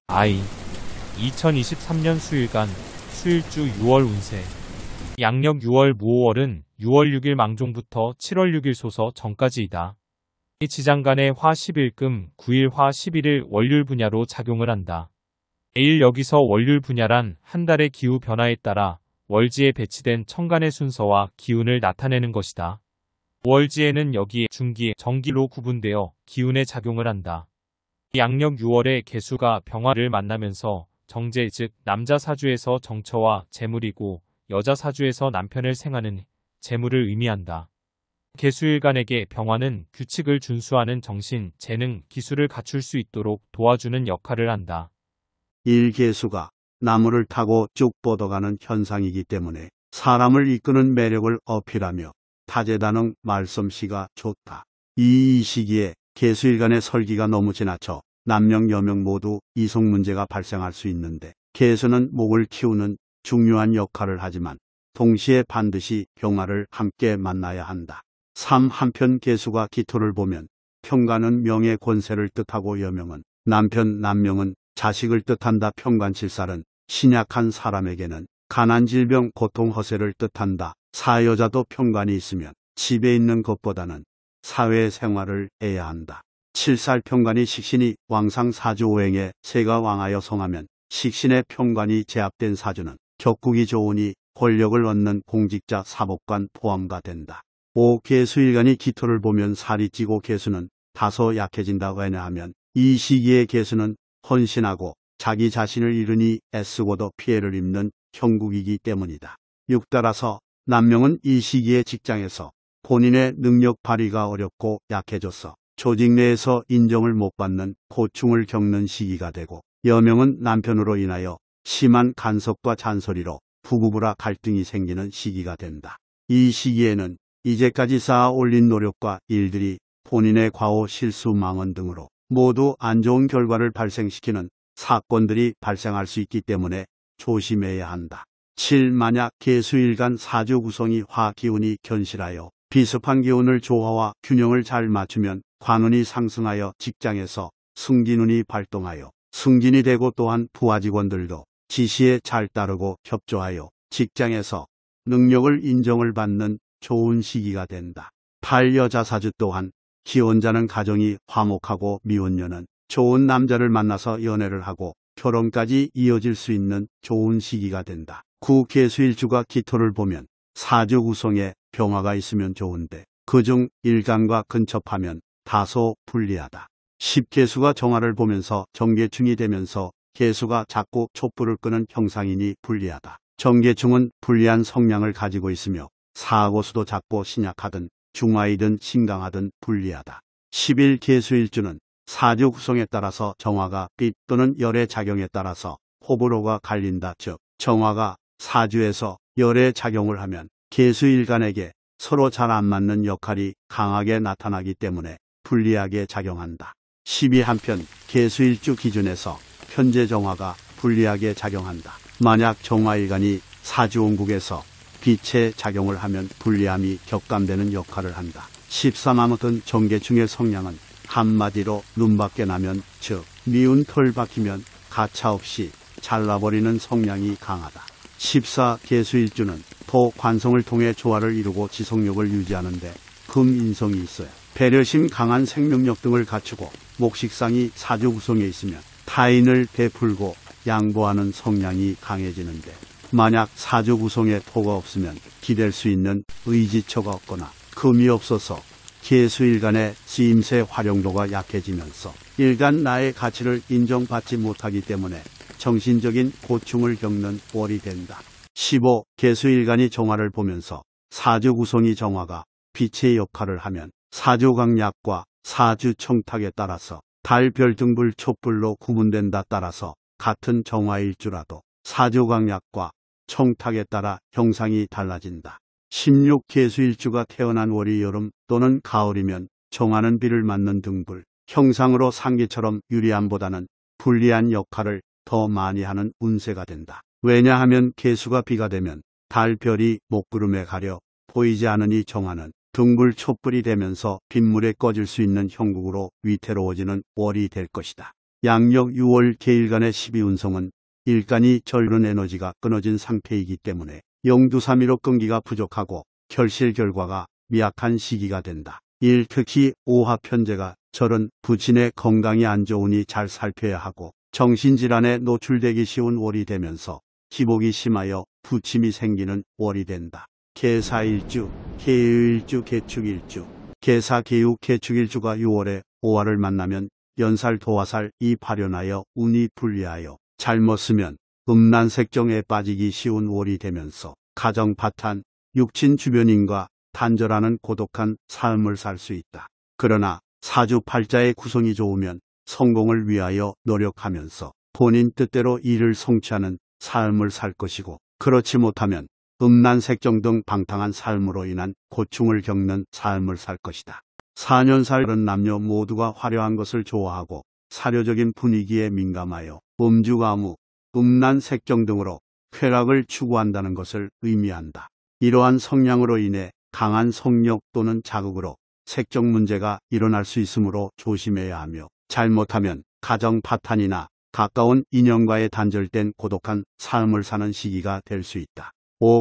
I. 2023년 수일간 수일주 6월 운세. 양력 6월 무오월은 6월 6일 망종부터 7월 6일 소서 전까지이다. 이 지장간의 화 11금 9일 화 11일 월율 분야로 작용을 한다. 매일 여기서 월율 분야란 한 달의 기후 변화에 따라 월지에 배치된 천간의 순서와 기운을 나타내는 것이다. 월지에는 여기에 중기, 정기로 구분되어 기운에 작용을 한다. 양력 6월에 개수가 병화를 만나면서 정제 즉 남자 사주에서 정처와 재물이고 여자 사주에서 남편을 생하는 재물을 의미한다. 개수일간에게 병화는 규칙을 준수하는 정신, 재능, 기술을 갖출 수 있도록 도와주는 역할을 한다. 일개수가 나무를 타고 쭉 뻗어가는 현상이기 때문에 사람을 이끄는 매력을 어필하며 다재다능 말솜씨가 좋다. 이 시기에 개수일간의 설기가 너무 지나쳐 남명 여명 모두 이성 문제가 발생할 수 있는데 개수는 목을 키우는 중요한 역할을 하지만 동시에 반드시 병화를 함께 만나야 한다. 한편 개수가 기토를 보면 평간은 명의 권세를 뜻하고 여명은 남편, 남명은 자식을 뜻한다. 평간칠살은 신약한 사람에게는 가난, 질병, 고통, 허세를 뜻한다. 사여자도 평간이 있으면 집에 있는 것보다는 사회생활을 해야 한다. 7살 평간이 식신이 왕상 사주오행에 새가 왕하여 성하면 식신의 평간이 제압된 사주는 격국이 좋으니 권력을 얻는 공직자, 사법관 포함가 된다. 개수일간이 기토를 보면 살이 찌고 개수는 다소 약해진다. 왜냐하면 이 시기에 개수는 헌신하고 자기 자신을 잃으니 애쓰고도 피해를 입는 형국이기 때문이다. 따라서 남명은 이 시기에 직장에서 본인의 능력 발휘가 어렵고 약해져서 조직 내에서 인정을 못 받는 고충을 겪는 시기가 되고, 여명은 남편으로 인하여 심한 간섭과 잔소리로 부부부라 갈등이 생기는 시기가 된다. 이 시기에는 이제까지 쌓아 올린 노력과 일들이 본인의 과오, 실수, 망언 등으로 모두 안 좋은 결과를 발생시키는 사건들이 발생할 수 있기 때문에 조심해야 한다. 만약 개수일간 사주 구성이 화 기운이 견실하여 비습한 기운을 조화와 균형을 잘 맞추면 관운이 상승하여 직장에서 승진운이 발동하여 승진이 되고, 또한 부하 직원들도 지시에 잘 따르고 협조하여 직장에서 능력을 인정을 받는 좋은 시기가 된다. 여자 사주 또한 기혼자는 가정이 화목하고 미혼녀는 좋은 남자를 만나서 연애를 하고 결혼까지 이어질 수 있는 좋은 시기가 된다. 개수일주가 기토를 보면 사주 구성에 병화가 있으면 좋은데 그중 일간과 근접하면 다소 불리하다. 개수가 정화를 보면서 정계충이 되면서 개수가 자꾸 촛불을 끄는 형상이니 불리하다. 정계충은 불리한 성향을 가지고 있으며 사고수도 작고 신약하든 중화이든 신강하든 불리하다. 개수일주는 사주 구성에 따라서 정화가 빛 또는 열의 작용에 따라서 호불호가 갈린다. 즉 정화가 사주에서 열의 작용을 하면 개수일간에게 서로 잘 안 맞는 역할이 강하게 나타나기 때문에 불리하게 작용한다. 한편 개수일주 기준에서 현재 정화가 불리하게 작용한다. 만약 정화일간이 사주원국에서 빛의 작용을 하면 불리함이 격감되는 역할을 한다. 아무튼 정계충의 성향은 한마디로 눈밖에 나면, 즉 미운 털 박히면 가차없이 잘라버리는 성향이 강하다. 개수일주는 토 관성을 통해 조화를 이루고 지속력을 유지하는데 금인성이 있어야 배려심, 강한 생명력 등을 갖추고, 목식상이 사주 구성에 있으면 타인을 베풀고 양보하는 성향이 강해지는데, 만약 사주 구성에 토가 없으면 기댈 수 있는 의지처가 없거나 금이 없어서 개수일간의 쓰임새 활용도가 약해지면서 일간 나의 가치를 인정받지 못하기 때문에 정신적인 고충을 겪는 월이 된다. 개수일간이 정화를 보면서 사주 구성이 정화가 빛의 역할을 하면 사주강약과 사주청탁에 따라서 달, 별, 등불, 촛불로 구분된다. 따라서 같은 정화일주라도 사주강약과 청탁에 따라 형상이 달라진다. 개수일주가 태어난 월이 여름 또는 가을이면 정화는 비를 맞는 등불 형상으로 상기처럼 유리함보다는 불리한 역할을 더 많이 하는 운세가 된다. 왜냐하면 개수가 비가 되면 달, 별이 목구름에 가려 보이지 않으니 정화는 등불, 촛불이 되면서 빗물에 꺼질 수 있는 형국으로 위태로워지는 월이 될 것이다. 양력 6월 개일간의 12운성은 일간이 절른 에너지가 끊어진 상태이기 때문에 영두삼일오 끈기가 부족하고 결실 결과가 미약한 시기가 된다. 특히 오화편제가 절은 부친의 건강이 안 좋으니 잘 살펴야 하고 정신질환에 노출되기 쉬운 월이 되면서 기복이 심하여 부침이 생기는 월이 된다. 개사일주, 개의일주, 개축일주, 개사, 개유, 개축일주가 6월에 오화를 만나면 연살, 도화살이 발현하여 운이 불리하여 잘못 쓰면 음란색정에 빠지기 쉬운 월이 되면서 가정 파탄, 육친 주변인과 단절하는 고독한 삶을 살 수 있다. 그러나 사주팔자의 구성이 좋으면 성공을 위하여 노력하면서 본인 뜻대로 일을 성취하는 삶을 살 것이고, 그렇지 못하면 음란색정 등 방탕한 삶으로 인한 고충을 겪는 삶을 살 것이다. 4년살은 남녀 모두가 화려한 것을 좋아하고 사료적인 분위기에 민감하여 음주가무, 음란색정 등으로 쾌락을 추구한다는 것을 의미한다. 이러한 성향으로 인해 강한 성욕 또는 자극으로 색정 문제가 일어날 수 있으므로 조심해야 하며, 잘못하면 가정 파탄이나 가까운 인연과의 단절된 고독한 삶을 사는 시기가 될 수 있다.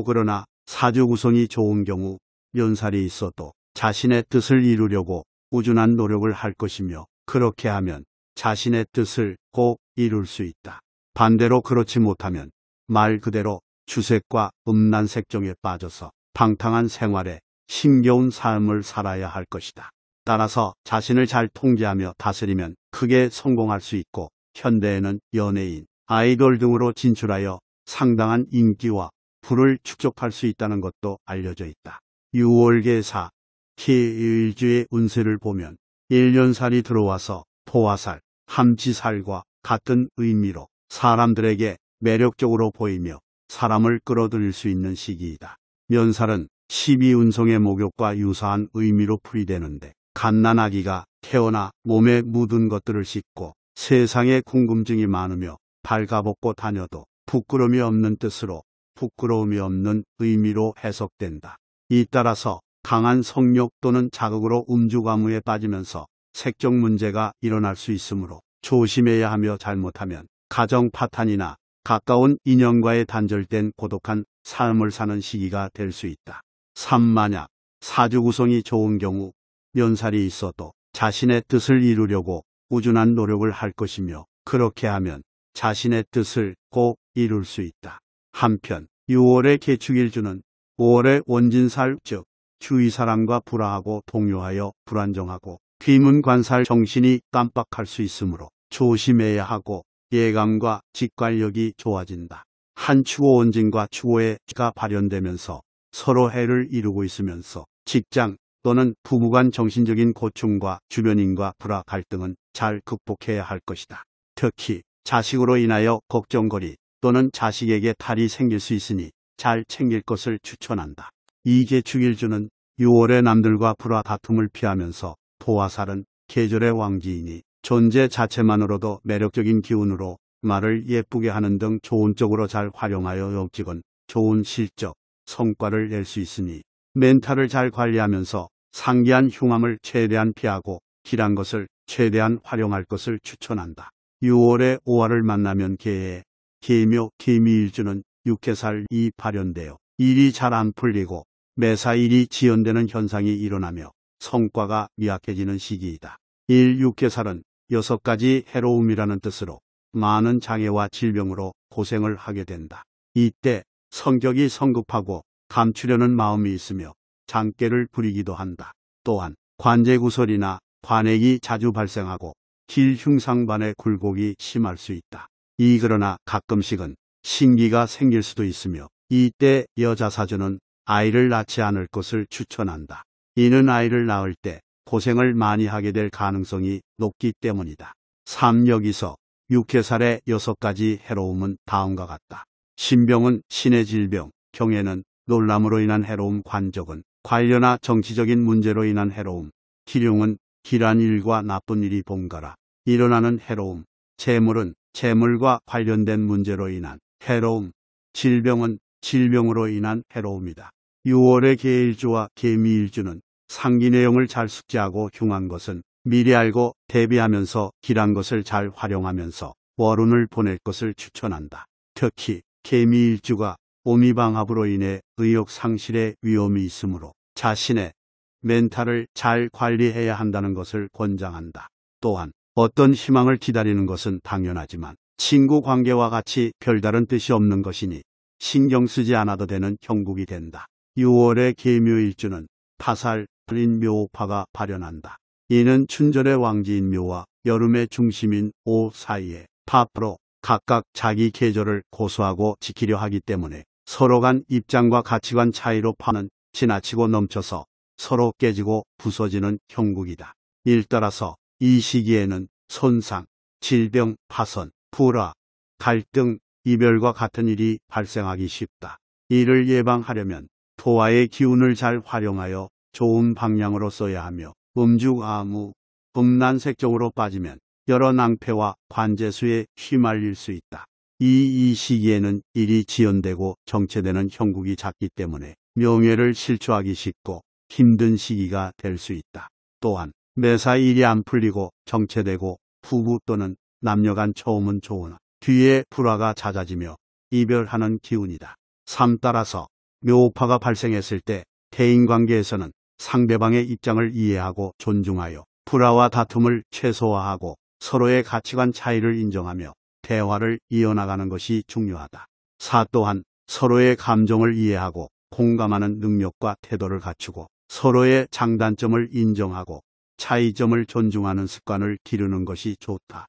그러나 사주 구성이 좋은 경우 연살이 있어도 자신의 뜻을 이루려고 꾸준한 노력을 할 것이며, 그렇게 하면 자신의 뜻을 꼭 이룰 수 있다. 반대로 그렇지 못하면 말 그대로 주색과 음란색정에 빠져서 방탕한 생활에 힘겨운 삶을 살아야 할 것이다. 따라서 자신을 잘 통제하며 다스리면 크게 성공할 수 있고, 현대에는 연예인, 아이돌 등으로 진출하여 상당한 인기와 부를 축적할 수 있다는 것도 알려져 있다. 6월 개사, 개일주의 운세를 보면 1년살이 들어와서 토화살, 함지살과 같은 의미로 사람들에게 매력적으로 보이며 사람을 끌어들일 수 있는 시기이다. 면살은 12운성의 목욕과 유사한 의미로 풀이되는데, 갓난아기가 태어나 몸에 묻은 것들을 씻고 세상에 궁금증이 많으며 발가벗고 다녀도 부끄러움이 없는 뜻으로 부끄러움이 없는 의미로 해석된다. 이 따라서 강한 성욕 또는 자극으로 음주가무에 빠지면서 색정 문제가 일어날 수 있으므로 조심해야 하며, 잘못하면 가정 파탄이나 가까운 인연과의 단절된 고독한 삶을 사는 시기가 될 수 있다. 만약 사주 구성이 좋은 경우 연살이 있어도 자신의 뜻을 이루려고 꾸준한 노력을 할 것이며, 그렇게 하면 자신의 뜻을 꼭 이룰 수 있다. 한편 6월의 개축일주는 5월의 원진살, 즉 주위 사람과 불화하고 동요하여 불안정하고 귀문관살, 정신이 깜빡할 수 있으므로 조심해야 하고, 예감과 직관력이 좋아진다. 한 추호 원진과 추호의 가 발현되면서 서로 해를 이루고 있으면서 직장 또는 부부간 정신적인 고충과 주변인과 불화, 갈등은 잘 극복해야 할 것이다. 특히 자식으로 인하여 걱정거리 또는 자식에게 탈이 생길 수 있으니 잘 챙길 것을 추천한다. 이 개축일주는 6월에 남들과 불화 다툼을 피하면서, 토화살은 계절의 왕지이니 존재 자체만으로도 매력적인 기운으로 말을 예쁘게 하는 등 좋은 쪽으로 잘 활용하여 역직은 좋은 실적, 성과를 낼 수 있으니 멘탈을 잘 관리하면서 상기한 흉함을 최대한 피하고 길한 것을 최대한 활용할 것을 추천한다. 6월에 오화를 만나면 개해, 개묘, 개미일주는 육해살이 발현되어 일이 잘 안 풀리고 매사 일이 지연되는 현상이 일어나며 성과가 미약해지는 시기이다. 육해살은 6가지 해로움이라는 뜻으로 많은 장애와 질병으로 고생을 하게 된다. 이때 성격이 성급하고 감추려는 마음이 있으며 장깨를 부리기도 한다. 또한 관제구설이나 관액이 자주 발생하고 길흉상반의 굴곡이 심할 수 있다. 그러나 가끔씩은 신기가 생길 수도 있으며, 이때 여자사주는 아이를 낳지 않을 것을 추천한다. 이는 아이를 낳을 때 고생을 많이 하게 될 가능성이 높기 때문이다. 여기서 육해살의 6가지 해로움은 다음과 같다. 신병은 신의 질병, 경해는 놀람으로 인한 해로움, 관적은 관료나 정치적인 문제로 인한 해로움, 기룡은 길한 일과 나쁜 일이 번갈아 일어나는 해로움, 재물은 재물과 관련된 문제로 인한 해로움, 질병은 질병으로 인한 해로움이다. 6월의 개일주와 개미일주는 상기 내용을 잘 숙지하고 흉한 것은 미리 알고 대비하면서 길한 것을 잘 활용하면서 월운을 보낼 것을 추천한다. 특히 개미일주가 오미방합으로 인해 의욕 상실의 위험이 있으므로 자신의 멘탈을 잘 관리해야 한다는 것을 권장한다. 또한 어떤 희망을 기다리는 것은 당연하지만 친구 관계와 같이 별다른 뜻이 없는 것이니 신경 쓰지 않아도 되는 형국이 된다. 6월의 개묘일주는 타살인 묘파가 발현한다. 이는 춘절의 왕지인 묘와 여름의 중심인 오 사이에 파프로 각각 자기 계절을 고수하고 지키려 하기 때문에 서로 간 입장과 가치관 차이로 파는 지나치고 넘쳐서 서로 깨지고 부서지는 형국이다. 일따라서 이 시기에는 손상, 질병, 파손, 불화, 갈등, 이별과 같은 일이 발생하기 쉽다. 이를 예방하려면 토화의 기운을 잘 활용하여 좋은 방향으로 써야 하며 음주가무, 음란색 쪽으로 빠지면 여러 낭패와 관재수에 휘말릴 수 있다. 이 시기에는 일이 지연되고 정체되는 형국이 작기 때문에 명예를 실추하기 쉽고 힘든 시기가 될 수 있다. 또한 매사 일이 안 풀리고 정체되고 부부 또는 남녀간 처음은 좋으나 뒤에 불화가 잦아지며 이별하는 기운이다. 따라서 묘파가 발생했을 때 대인관계에서는 상대방의 입장을 이해하고 존중하여 불화와 다툼을 최소화하고 서로의 가치관 차이를 인정하며 대화를 이어나가는 것이 중요하다. 또한 서로의 감정을 이해하고 공감하는 능력과 태도를 갖추고 서로의 장단점을 인정하고 차이점을 존중하는 습관을 기르는 것이 좋다.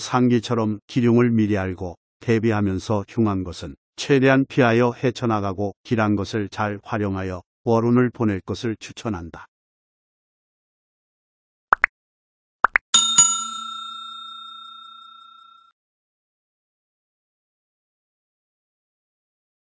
상기처럼 기륭을 미리 알고 대비하면서 흉한 것은 최대한 피하여 헤쳐나가고 길한 것을 잘 활용하여 월운을 보낼 것을 추천한다.